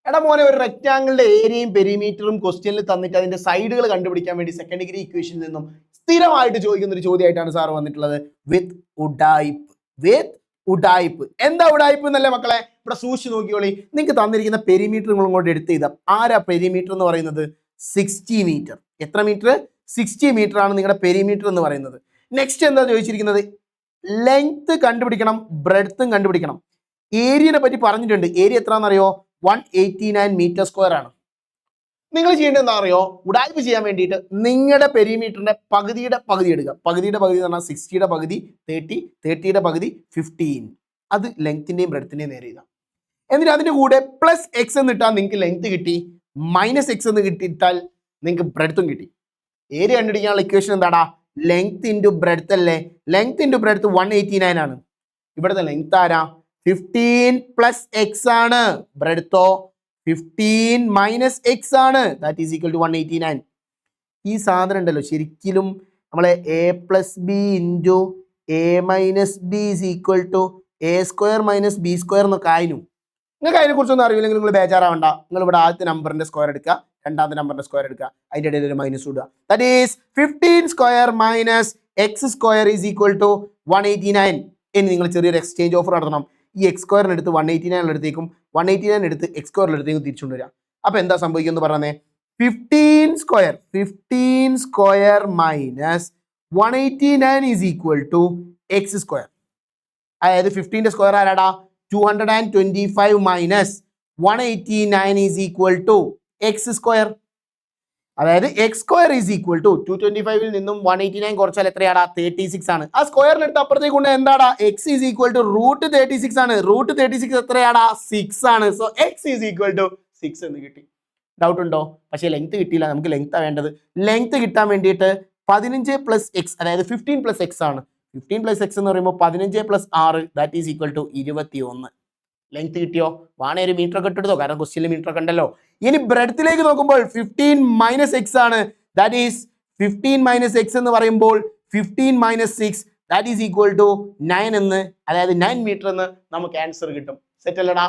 എടാ മോനെ, ഒരു റെക്ടാങ്കിളിന്റെ ഏരിയയും പെരിമീറ്ററും ക്വസ്റ്റ്യനിൽ തന്നിട്ട് അതിന്റെ സൈഡുകൾ കണ്ടുപിടിക്കാൻ വേണ്ടി സെക്കൻഡ് ഡിഗ്രി ഇക്വേഷനിൽ നിന്നും സ്ഥിരമായിട്ട് ചോദിക്കുന്ന ഒരു ചോദ്യമായിട്ടാണ് സാർ വന്നിട്ടുള്ളത്. വിത്ത് ഉഡായിപ്പ്. എന്താ ഉഡായിപ്പ് എന്നല്ലേ മക്കളെ? ഇവിടെ സൂക്ഷിച്ച് നോക്കിയോളി. നിങ്ങൾക്ക് തന്നിരിക്കുന്ന പെരിമീറ്റർ നിങ്ങൾ ഇങ്ങോട്ട് എടുത്ത് ചെയ്താൽ ആരാ പെരിമീറ്റർ എന്ന് പറയുന്നത്? 60 മീറ്റർ. എത്ര മീറ്റർ? 60 മീറ്റർ ആണ് നിങ്ങളുടെ പെരിമീറ്റർ എന്ന് പറയുന്നത്. നെക്സ്റ്റ് എന്താ ചോദിച്ചിരിക്കുന്നത്? ലെങ്ത് കണ്ടുപിടിക്കണം, ബ്രെഡ്ത്തും കണ്ടുപിടിക്കണം. ഏരിയനെ പറ്റി പറഞ്ഞിട്ടുണ്ട്. ഏരിയ എത്രയാണെന്നറിയോ? 189 മീറ്റർ സ്ക്വയർ ആണ്. നിങ്ങൾ ചെയ്യേണ്ടത് എന്താ അറിയോ? ഉഡായിപ്പ് ചെയ്യാൻ വേണ്ടിയിട്ട് നിങ്ങളുടെ പെരിമീറ്ററിന്റെ പകുതിയുടെ പകുതി എടുക്കുക. പകുതിയുടെ പകുതി എന്ന് പറഞ്ഞാൽ 60യുടെ പകുതി 30, 30യുടെ പകുതി 15. അത് ലെങ്ത്തിന്റെയും ബ്രെഡ്ത്തിന്റെയും നേരെ ചെയ്താൽ. എന്നിട്ട് അതിന്റെ കൂടെ പ്ലസ് എക്സ് എന്ന് ഇട്ടാൽ നിങ്ങൾക്ക് ലെങ്ത് കിട്ടി, മൈനസ് എക്സ് എന്ന് കിട്ടിയിട്ടാൽ നിങ്ങൾക്ക് ബ്രെഡ്ത്തും കിട്ടി. ഏരിയ കണ്ടുപിടിക്കാനുള്ള ഇക്വേഷൻ എന്താടാ? ലെങ്ത് ഇൻറ്റു ബ്രെഡ്ത്ത് അല്ലേ? ലെങ്ത് ഇൻറ്റു ബ്രെഡ്ത്ത് 189 ആണ്. ഇവിടുത്തെ ലെങ്ത് ആരാ? 15 പ്ലസ് എക്സ് ആണ്. ബ്രെഡ്ത്തോ 15 മൈനസ് എക്സ് ആണ്. That is equal to 189. ഈ സാധനം ഉണ്ടല്ലോ ശരിക്കും നമ്മളെ A plus B into A minus B is equal to A square minus B square എന്നൊക്കെ ആയിരുന്നു. നിങ്ങൾക്ക് അതിനെക്കുറിച്ചൊന്നും അറിയില്ലെങ്കിൽ നിങ്ങൾ ബേജാറാവണ്ട. നിങ്ങൾ ഇവിടെ ആദ്യത്തെ നമ്പറിന്റെ സ്ക്വയർ എടുക്കുക, രണ്ടാമത്തെ നമ്പറിന്റെ സ്ക്വയർ എടുക്കുക, അതിൻ്റെ ഇടയിൽ ഒരു മൈനസ് ഇടുക. That is 15 square minus X square is equal to 189. ഇനി നിങ്ങൾ ചെറിയൊരു എക്സ്ചേഞ്ച് ഓഫർ നടത്തണം. ഈ എക്സ് സ്ക്വയറിന് എടുത്ത് 189 എടുത്തേക്കും 189 എടുത്ത് എക്സ് സ്ക്വയറിലെടുത്തേക്കും തിരിച്ചുകൊണ്ടുവരിക. അപ്പോൾ എന്താ സംഭവിക്കുന്നത് പറഞ്ഞേ? 15 square minus 189 is equal to X square. അതായത് 15ന്റെ സ്ക്വയർ ആരാടാ? 225 minus 189 is equal to X square. അതായത് X square is equal to 225ൽ നിന്നും 189 കുറച്ചാൽ എത്രയാടാ? 36 ആണ്. ആ സ്ക്വയറിലെടുത്ത് അപ്പുറത്തേക്ക് കൊണ്ട് എന്താടാ? X is equal to root 36 ആണ്. റൂട്ട് 36 എത്രയാടാ? 6 ആണ്. So X is equal to 6 എന്ന് കിട്ടി. ഡൗട്ട് ഉണ്ടോ? പക്ഷേ ലെങ്ത് കിട്ടിയില്ല. നമുക്ക് ലെങ്ത് വേണ്ടത്. ലെങ്ത് കിട്ടാൻ വേണ്ടിയിട്ട് 15 പ്ലസ് എക്സ്, അതായത് 15 പ്ലസ് എക്സ് ആണ്. 15 പ്ലസ് എക്സ് എന്ന് പറയുമ്പോൾ 15 plus 6 that is equal to 21. Length കിട്ടിയോ? വേണേ ഒരു മീറ്റർ ഒക്കെ ഇട്ടെടുത്തോ, കാരണം ക്വസ്റ്റ്യനിൽ മീറ്റർ ഒക്കെ ഉണ്ടല്ലോ. ഇനി ബ്രെഡ്ത്തിലേക്ക് നോക്കുമ്പോൾ 15 മൈനസ് എക്സ് ആണ്. ദാറ്റ് ഈസ് 15 മൈനസ് എക്സ് എന്ന് പറയുമ്പോൾ 15 minus 6 that is equal to 9 എന്ന്, അതായത് 9 മീറ്റർ എന്ന് നമുക്ക് ആൻസർ കിട്ടും. സെറ്റ് അല്ലടാ?